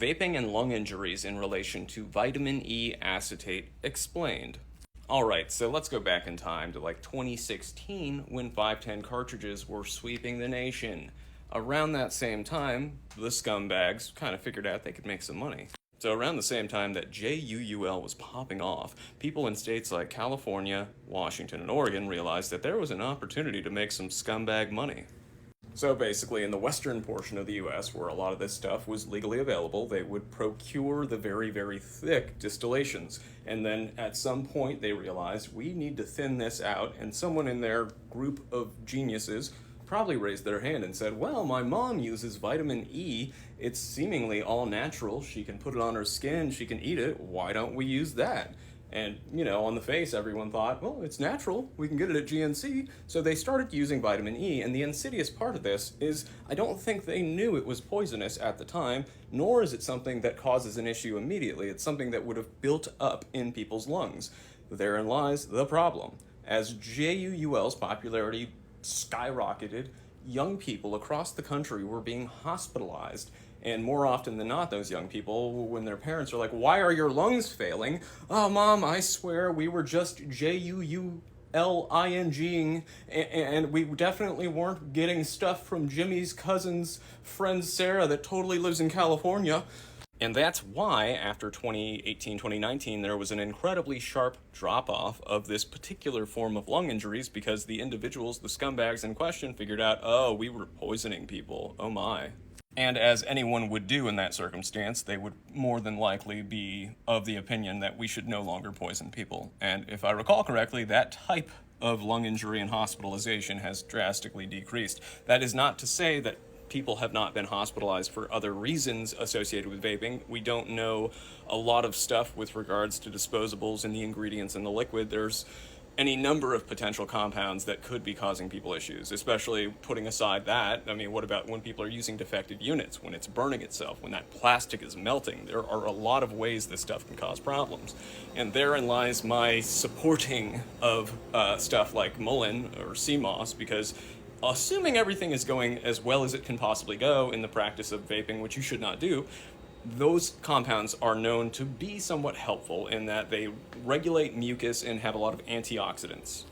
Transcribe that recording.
Vaping and lung injuries in relation to vitamin E acetate explained. Alright, so let's go back in time to like 2016 when 510 cartridges were sweeping the nation. Around that same time, the scumbags kind of figured out they could make some money. So around the same time that JUUL was popping off, people in states like California, Washington, and Oregon realized that there was an opportunity to make some scumbag money. So basically, in the western portion of the US, where a lot of this stuff was legally available, they would procure the very, very thick distillations. And then at some point, they realized we need to thin this out, and someone in their group of geniuses probably raised their hand and said, well, my mom uses vitamin E. It's seemingly all natural. She can put it on her skin. She can eat it. Why don't we use that? And, on the face, everyone thought, well, it's natural. We can get it at GNC. So they started using vitamin E. And the insidious part of this is I don't think they knew it was poisonous at the time, nor is it something that causes an issue immediately. It's something that would have built up in people's lungs. Therein lies the problem. As JUUL's popularity skyrocketed, young people across the country were being hospitalized. And more often than not, those young people, when their parents are like, why are your lungs failing? Oh, Mom, I swear we were just JUULINGing, and we definitely weren't getting stuff from Jimmy's cousin's friend Sarah that totally lives in California. And that's why, after 2018, 2019, there was an incredibly sharp drop-off of this particular form of lung injuries because the individuals, the scumbags in question, figured out, oh, we were poisoning people. Oh my. And as anyone would do in that circumstance, they would more than likely be of the opinion that we should no longer poison people. And if I recall correctly, that type of lung injury and hospitalization has drastically decreased. That is not to say that people have not been hospitalized for other reasons associated with vaping. We don't know a lot of stuff with regards to disposables and the ingredients in the liquid. There's any number of potential compounds that could be causing people issues, especially putting aside that. I mean, what about when people are using defective units, when it's burning itself, when that plastic is melting? There are a lot of ways this stuff can cause problems. And therein lies my supporting of stuff like Mullen or CMOS, because assuming everything is going as well as it can possibly go in the practice of vaping, which you should not do, those compounds are known to be somewhat helpful in that they regulate mucus and have a lot of antioxidants.